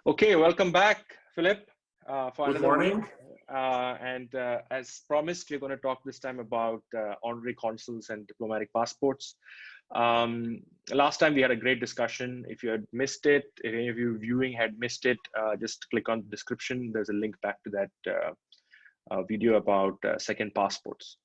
Okay, welcome back, Philippe, for Good another morning. week. As promised, we're going to talk this time about honorary consuls and diplomatic passports. Last time we had a great discussion. If you had missed it, if any of you viewing had missed it, just click on the description. There's a link back to that video about second passports.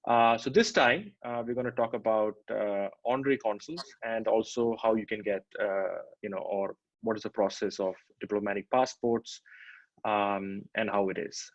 So this time, we're going to talk about honorary consuls and also how you can get, or what is the process of diplomatic passports and how it is.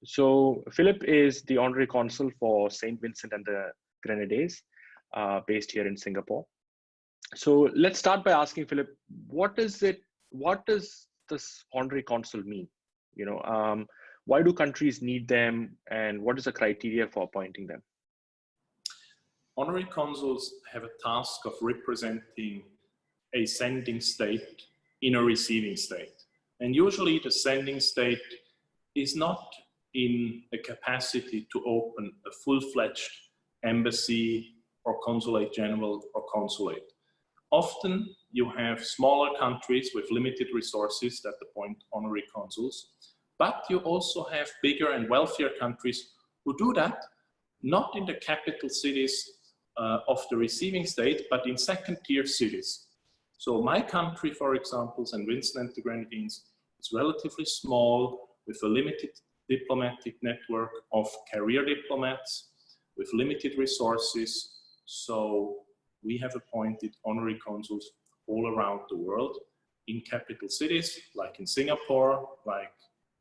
So Philippe is the honorary consul for St. Vincent and the Grenadines, based here in Singapore. So let's start by asking Philippe, what does this honorary consul mean? Why do countries need them, and what is the criteria for appointing them? Honorary consuls have a task of representing a sending state in a receiving state. And usually the sending state is not in a capacity to open a full-fledged embassy or consulate general or consulate. Often you have smaller countries with limited resources that appoint honorary consuls, but you also have bigger and wealthier countries who do that, not in the capital cities of the receiving state, but in second-tier cities. So my country, for example, St. Vincent and the Grenadines, is relatively small with a limited diplomatic network of career diplomats with limited resources. So we have appointed honorary consuls all around the world in capital cities, like in Singapore, like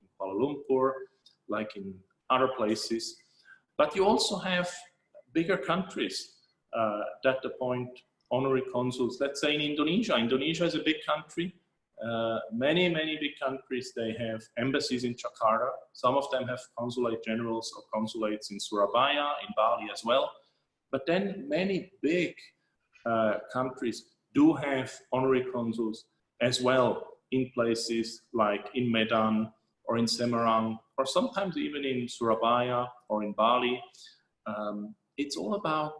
in Kuala Lumpur, like in other places. But you also have bigger countries that appoint honorary consuls. Let's say in Indonesia. Indonesia is a big country. Many big countries, they have embassies in Jakarta. Some of them have consulate generals or consulates in Surabaya, in Bali as well. But then many big countries do have honorary consuls as well in places like in Medan or in Semarang, or sometimes even in Surabaya or in Bali. It's all about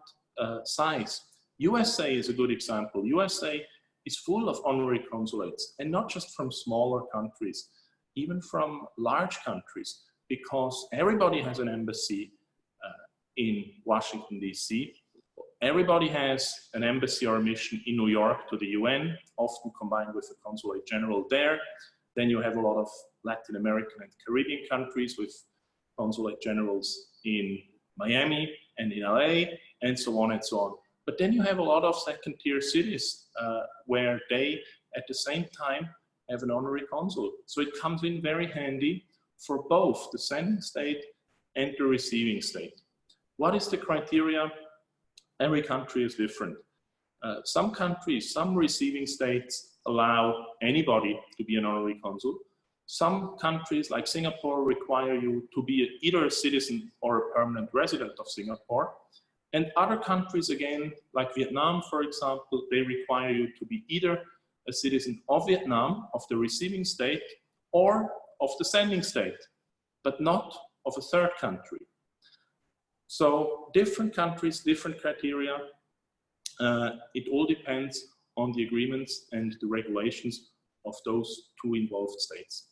size. USA is a good example. USA is full of honorary consulates, and not just from smaller countries, even from large countries, because everybody has an embassy in Washington, D.C. Everybody has an embassy or a mission in New York to the UN, often combined with a consulate general there. Then you have a lot of Latin American and Caribbean countries with consulate generals in Miami and in LA, and so on and so on. But then you have a lot of second-tier cities where they, at the same time, have an honorary consul. So it comes in very handy for both the sending state and the receiving state. What is the criteria? Every country is different. Some countries, some receiving states allow anybody to be an honorary consul. Some countries, like Singapore, require you to be either a citizen or a permanent resident of Singapore. And other countries, again, like Vietnam, for example, they require you to be either a citizen of Vietnam, of the receiving state, or of the sending state, but not of a third country. So different countries, different criteria. It all depends on the agreements and the regulations of those two involved states.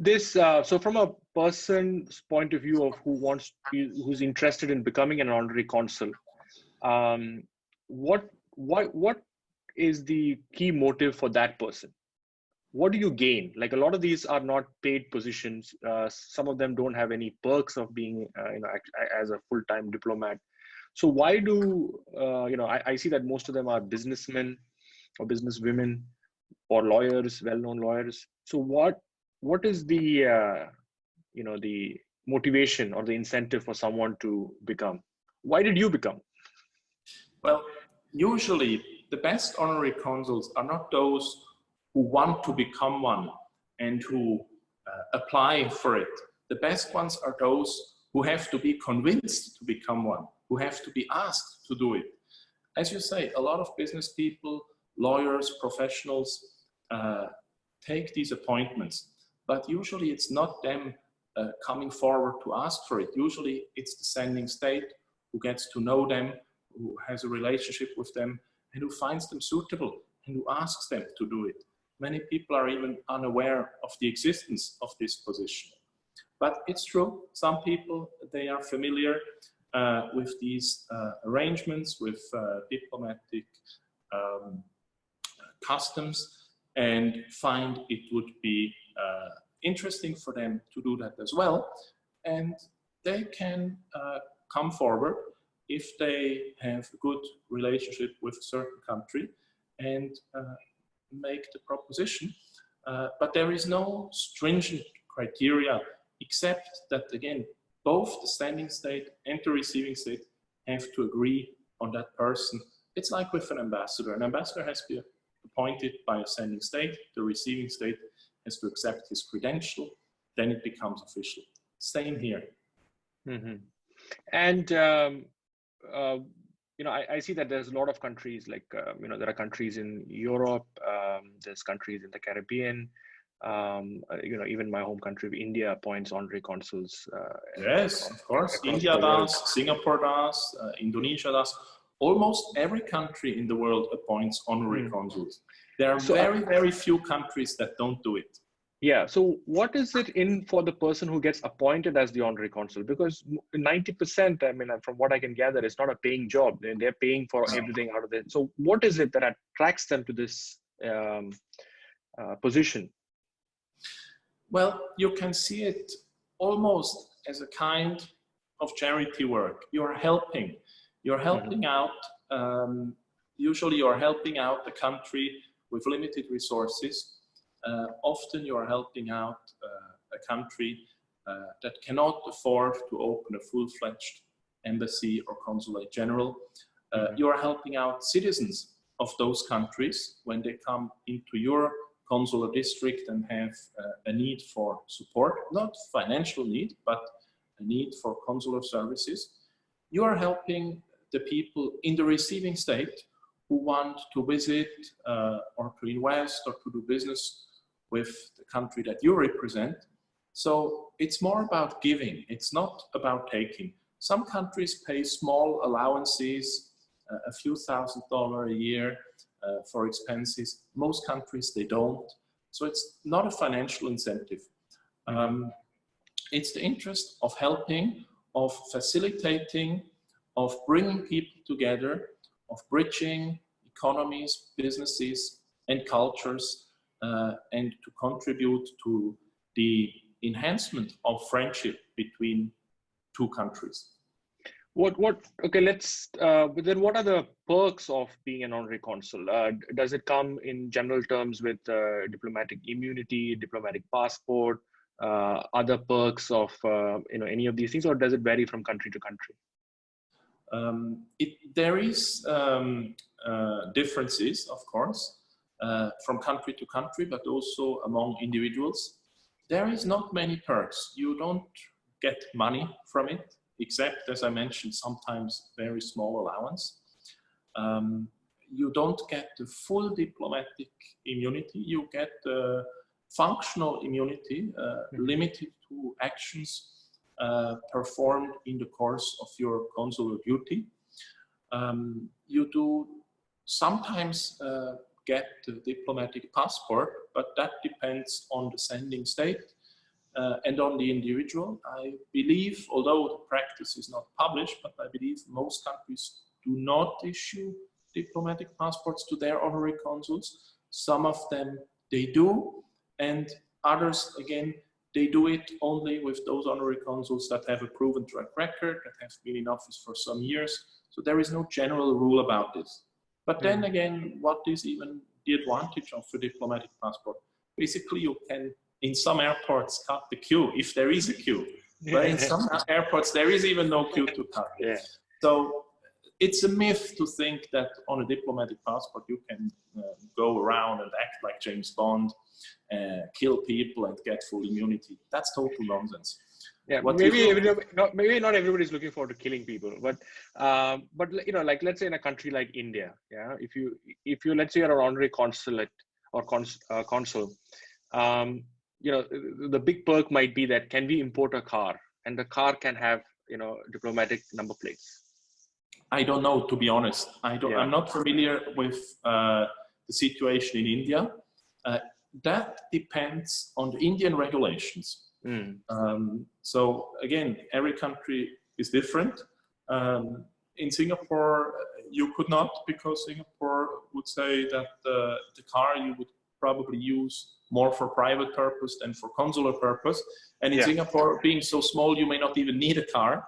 So from a person's point of view of who's interested in becoming an honorary consul, what is the key motive for that person? What do you gain? Like, a lot of these are not paid positions. Some of them don't have any perks of being, as a full-time diplomat. So why do, I see that most of them are businessmen or businesswomen or lawyers, well-known lawyers. So what is the, the motivation or the incentive for someone to become? Why did you become? Well, usually the best honorary consuls are not those who want to become one and who apply for it. The best ones are those who have to be convinced to become one, who have to be asked to do it. As you say, a lot of business people, lawyers, professionals take these appointments, but usually it's not them coming forward to ask for it. Usually it's the sending state who gets to know them, who has a relationship with them, and who finds them suitable and who asks them to do it. many people are even unaware of the existence of this position. But it's true, some people, they are familiar with these arrangements, with diplomatic customs, and find it would be interesting for them to do that as well. And they can come forward if they have a good relationship with a certain country and make the proposition. But there is no stringent criteria, except that, again, both the sending state and the receiving state have to agree on that person. It's like with an ambassador. An ambassador has to be appointed by a sending state. The receiving state has to accept his credential. Then it becomes official. Same here. Mm-hmm. And you know, I see that there's a lot of countries, like you know, there are countries in Europe, there's countries in the Caribbean. You know, even my home country of India appoints honorary consuls. Yes, of course. India does, Singapore does, Indonesia does. Almost every country in the world appoints honorary consuls. There are very few countries that don't do it. Yeah. So what is it in for the person who gets appointed as the honorary consul? Because 90%, I mean, from what I can gather, it's not a paying job. They're paying for everything out of it. So what is it that attracts them to this position? Well, you can see it almost as a kind of charity work. You're helping out, usually you're helping out the country with limited resources. Often you're helping out a country that cannot afford to open a full-fledged embassy or consulate general. You're helping out citizens of those countries when they come into your consular district and have a need for support, not financial need, but a need for consular services. You are helping the people in the receiving state who want to visit or to invest or to do business with the country that you represent. So it's more about giving, it's not about taking. Some countries pay small allowances, a few $1,000s a year for expenses. Most countries, they don't. So it's not a financial incentive. It's the interest of helping, of facilitating, of bringing people together, of bridging economies, businesses, and cultures, and to contribute to the enhancement of friendship between two countries. Okay, let's, but then what are the perks of being an honorary consul? Does it come in general terms with diplomatic immunity, diplomatic passport, other perks of, you know, any of these things, or does it vary from country to country? There is differences, of course, from country to country, but also among individuals. There is not many perks. You don't get money from it, except, as I mentioned, sometimes very small allowance. You don't get the full diplomatic immunity. You get the functional immunity, limited to actions performed in the course of your consular duty. You do sometimes get the diplomatic passport, but that depends on the sending state and on the individual. I believe, although the practice is not published, but I believe most countries do not issue diplomatic passports to their honorary consuls. Some of them they do, and others, again, they do it only with those honorary consuls that have a proven track record, that have been in office for some years. So there is no general rule about this. But then again, what is even the advantage of a diplomatic passport? Basically, you can, in some airports, cut the queue, if there is a queue. But in some airports, there is even no queue to cut. So it's a myth to think that on a diplomatic passport, you can go around and act like James Bond, kill people and get full immunity. That's total nonsense. Yeah, maybe not everybody's looking forward to killing people, but you know, like let's say in a country like India, yeah, if you let's say you're an honorary consulate or consul, you know, the big perk might be that can we import a car, and the car can have, you know, diplomatic number plates. I don't know, to be honest. I'm not familiar with the situation in India. That depends on the Indian regulations. So again, every country is different. In Singapore, you could not, because Singapore would say that the car you would probably use more for private purpose than for consular purpose. And in Singapore, being so small, you may not even need a car.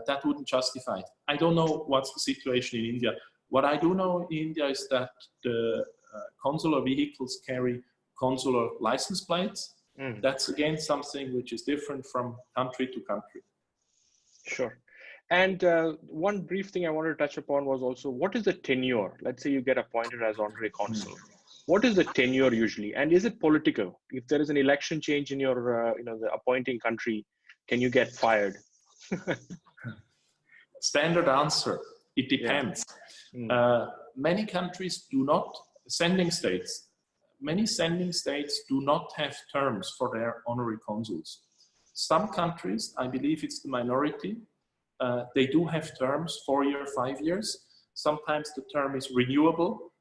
That wouldn't justify it. I don't know what's the situation in India. What I do know in India is that the consular vehicles carry consular license plates. That's again something which is different from country to country. Sure. And one brief thing I wanted to touch upon was also, what is the tenure? Let's say you get appointed as Honorary Consul. What is the tenure usually? And is it political? If there is an election change in your, the appointing country, can you get fired? Standard answer, it depends. Many countries do not, many sending states do not have terms for their honorary consuls. Some countries, I believe it's the minority, they do have terms, 4 years, 5 years. Sometimes the term is renewable.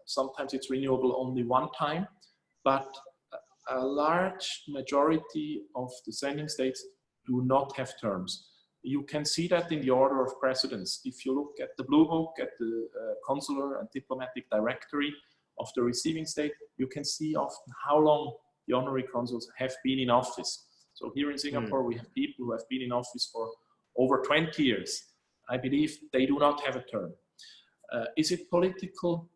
Sometimes it's renewable only one time. But a large majority of the sending states do not have terms. You can see that in the order of precedence. If you look at the Blue Book, at the consular and diplomatic directory of the receiving state, you can see often how long the honorary consuls have been in office. So here in Singapore, we have people who have been in office for over 20 years. I believe they do not have a term. Is it political?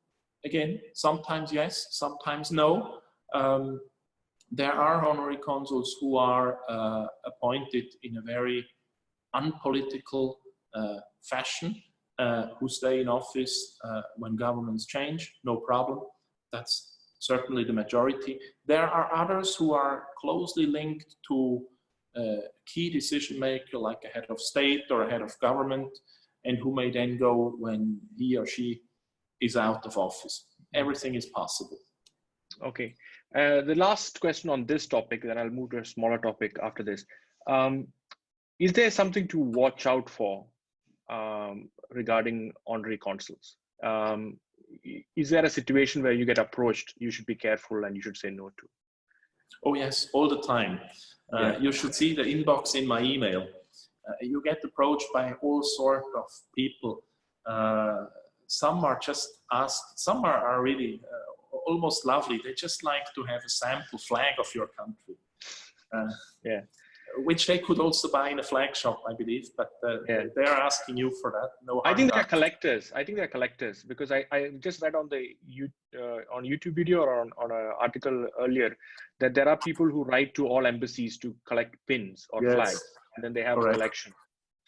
Again, sometimes yes, sometimes no. There are honorary consuls who are appointed in a very unpolitical fashion, who stay in office when governments change, no problem. That's certainly the majority. There are others who are closely linked to a key decision maker, like a head of state or a head of government, and who may then go when he or she is out of office. Everything is possible. Okay. The last question on this topic, then I'll move to a smaller topic after this. Is there something to watch out for regarding honorary consuls? Is there a situation where you get approached, you should be careful and you should say no to? Oh yes, all the time. You should see the inbox in my email. You get approached by all sorts of people. Some are just asked, some are really almost lovely. They just like to have a sample flag of your country. Which they could also buy in a flag shop, I believe, but they're asking you for that. No, I think they're collectors. I think they're collectors, because I just read on the on YouTube video or on an article earlier that there are people who write to all embassies to collect pins or flags, and then they have a collection.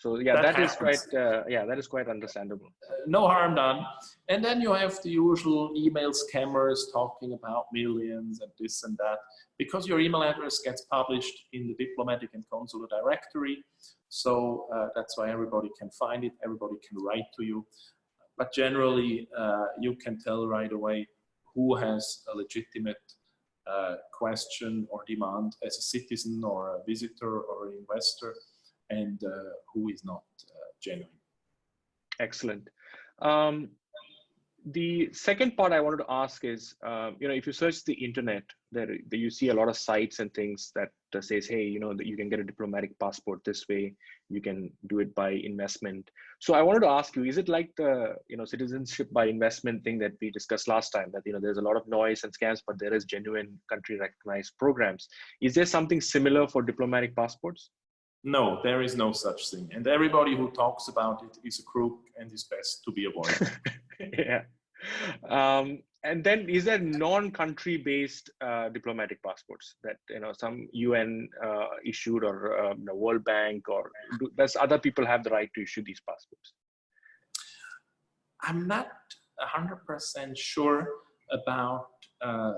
So yeah, that is quite understandable. No harm done. And then you have the usual email scammers talking about millions and this and that, because your email address gets published in the diplomatic and consular directory. So that's why everybody can find it, everybody can write to you. But generally, you can tell right away who has a legitimate question or demand as a citizen or a visitor or an investor, and who is not genuine. Excellent. The second part I wanted to ask is, if you search the internet, there you see a lot of sites and things that says, hey, that you can get a diplomatic passport this way, you can do it by investment. So I wanted to ask you, is it like the citizenship by investment thing that we discussed last time, that there's a lot of noise and scams, but there is genuine country recognized programs? Is there something similar for diplomatic passports? No, there is no such thing. And everybody who talks about it is a crook and is best to be avoided. Yeah. And then is there non-country based diplomatic passports that, some UN issued, or the World Bank, or does other people have the right to issue these passports? I'm not 100% sure about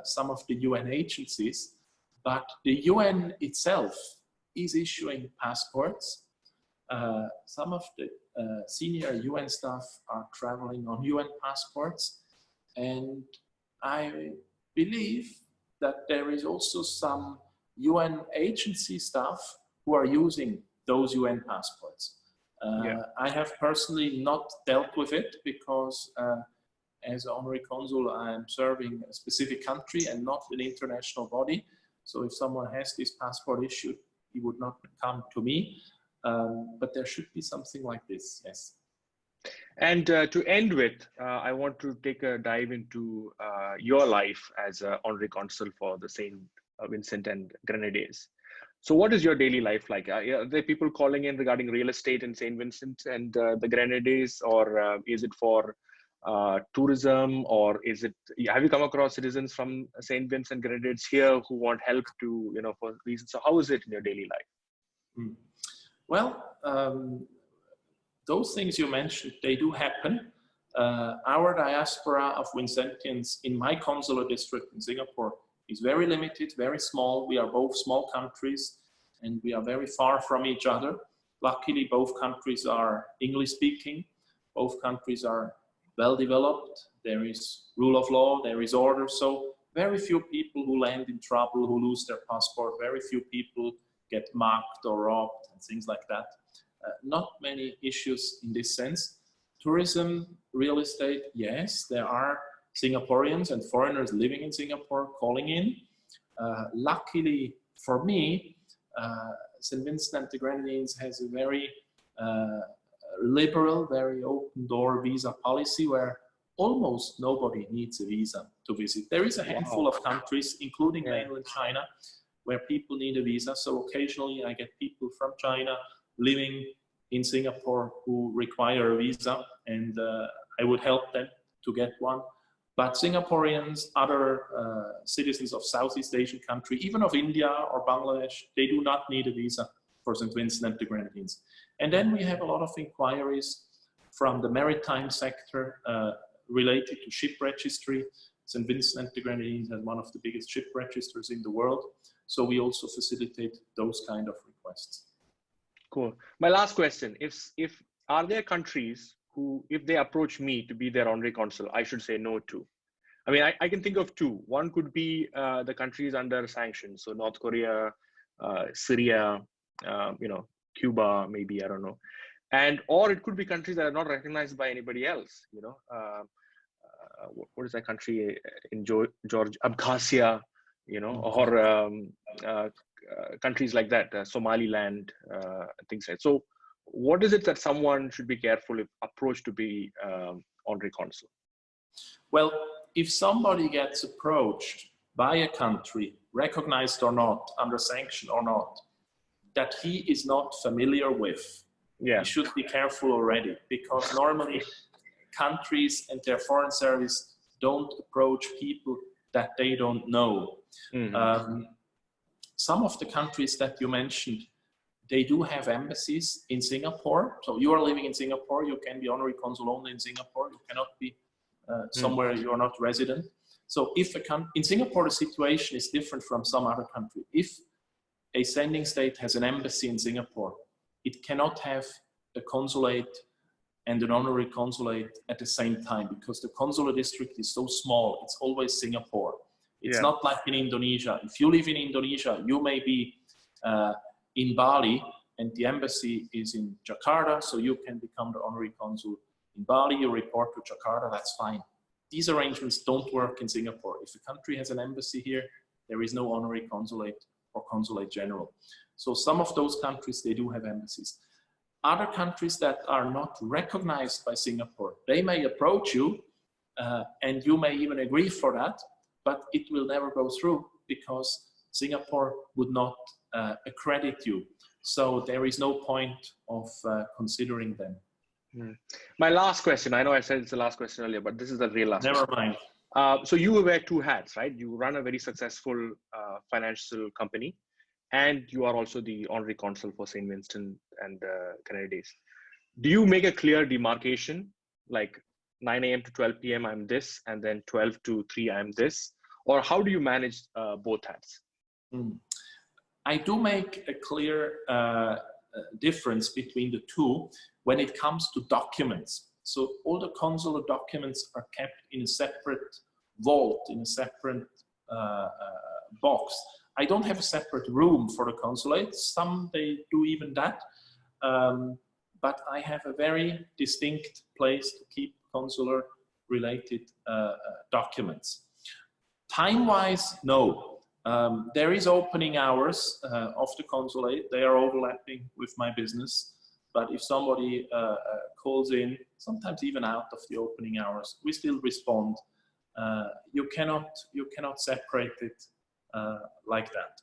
some of the UN agencies, but the UN itself is issuing passports. Some of the senior UN staff are traveling on UN passports, and I believe that there is also some UN agency staff who are using those UN passports. I have personally not dealt with it, because as an honorary consul, I'm serving a specific country and not an international body. So if someone has this passport issue, he would not come to me. But there should be something like this, yes. And to end with, I want to take a dive into your life as an honorary consul for the St. Vincent and Grenadines. So what is your daily life like? Are there people calling in regarding real estate in St. Vincent and the Grenadines, or is it for tourism, or is it, have you come across citizens from St. Vincent Grenadines here who want help to, you know, for reasons? So how is it in your daily life? Well, those things you mentioned, they do happen. Our diaspora of Vincentians in my consular district in Singapore is very limited, very small. We are both small countries and we are very far from each other. Luckily, both countries are English speaking. Both countries are well developed. There is rule of law, there is order. So very few people who land in trouble, who lose their passport, very few people get mugged or robbed and things like that. Not many issues in this sense. Tourism, real estate, yes, there are Singaporeans and foreigners living in Singapore calling in. Luckily for me, St. Vincent and the Grenadines has a very liberal, very open door visa policy where almost nobody needs a visa to visit. There is a handful of countries, including mainland China, where people need a visa. So occasionally I get people from China living in Singapore who require a visa, and I would help them to get one. But Singaporeans, other citizens of Southeast Asian country, even of India or Bangladesh, they do not need a visa for St. Vincent and the Grenadines. And then we have a lot of inquiries from the maritime sector related to ship registry. St. Vincent and the Grenadines has one of the biggest ship registers in the world. So we also facilitate those kind of requests. Cool. My last question, if are there countries who, if they approach me to be their honorary consul, I should say no to? I mean, I can think of two. One could be the countries under sanctions. So North Korea, Syria, you know, Cuba, maybe, I don't know. And, or it could be countries that are not recognized by anybody else, you know. What is that country in Georgia, Abkhazia, you know, or countries like that, Somaliland, things like that. So what is it that someone should be careful if approached to be honorary consul? Well, if somebody gets approached by a country, recognized or not, under sanction or not, that he is not familiar with, he should be careful already, because normally countries and their foreign service don't approach people that they don't know. Some of the countries that you mentioned, they do have embassies in Singapore. So you are living in Singapore, you can be honorary consul only in Singapore. You cannot be somewhere you are not resident. So if in Singapore, the situation is different from some other country. If a sending state has an embassy in Singapore, it cannot have a consulate and an honorary consulate at the same time, because the consular district is so small. It's always Singapore. It's not like in Indonesia. If you live in Indonesia, you may be in Bali and the embassy is in Jakarta, so you can become the honorary consul in Bali, you report to Jakarta, that's fine. These arrangements don't work in Singapore. If a country has an embassy here, there is no honorary consulate or consulate general. So some of those countries, they do have embassies. Other countries that are not recognized by Singapore, they may approach you and you may even agree for that, but it will never go through because Singapore would not accredit you. So there is no point of considering them. My last question, I know I said it's the last question earlier, but this is the real last Never question. mind. So you wear two hats, right? You run a very successful financial company, and you are also the honorary consul for St. Vincent and Grenadines. Do you make a clear demarcation, like 9 a.m. to 12 p.m. I'm this, and then 12 to 3 I'm this? Or how do you manage both hats? I do make a clear difference between the two when it comes to documents. So all the consular documents are kept in a separate vault, in a separate box. I don't have a separate room for the consulate. Some they do even that. But I have a very distinct place to keep consular related documents. Time-wise, no. There is opening hours of the consulate. They are overlapping with my business. But if somebody calls in, sometimes even out of the opening hours, we still respond. You cannot separate it like that.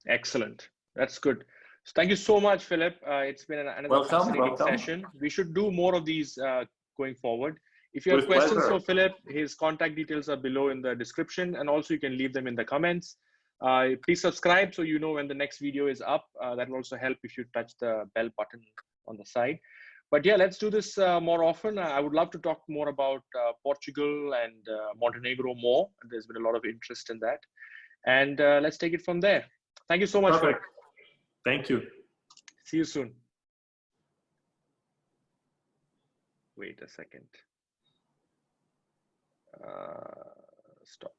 Excellent. That's good. So thank you so much, Philippe. It's been another fascinating session. We should do more of these going forward. If you have questions for Philippe, his contact details are below in the description, and also you can leave them in the comments. Please subscribe so you know when the next video is up. That will also help if you touch the bell button on the side. But yeah, let's do this more often. I would love to talk more about Portugal and Montenegro more. There's been a lot of interest in that. And let's take it from there. Thank you so much. Perfect. Thank you. See you soon. Wait a second. Stop.